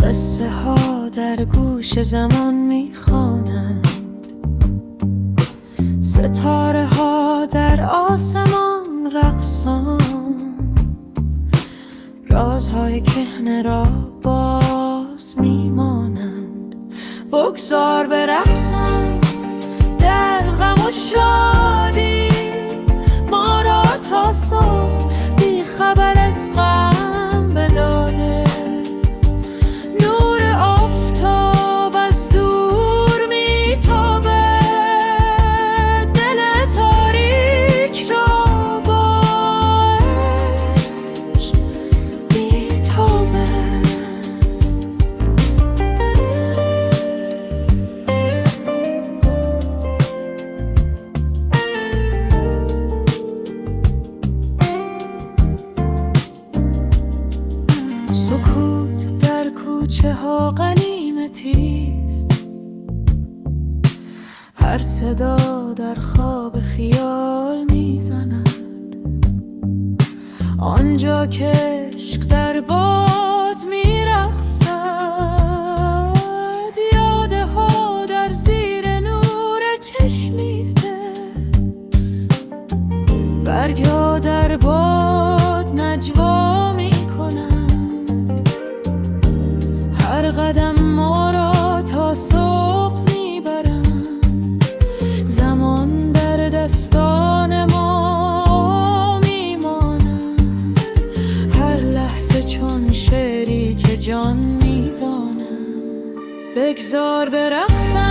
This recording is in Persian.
قصه ها در گوش زمان میخوانند، ستاره ها در آسمان رقصان، رازهای کهنه را باز میمانند. بگذار برقصند در غم و شادی، ما را تا صبح بی خبر از غم بداده. نور آفتاب از دور میتابه، دل تاریک را با عشق میتابه. سکوت در کوچه ها غنیمتیست، هر صدا در خواب خیال میزند. آنجا که عشق در باد میرقصد، یاده ها در زیر نور چشمیزده. برگا در باد نجوا میکنند، هر قدم ما را تا صبح میبرند. زمان در دستان ما میماند، هر لحظه چون شعری که جان میداند. بگذار برقصند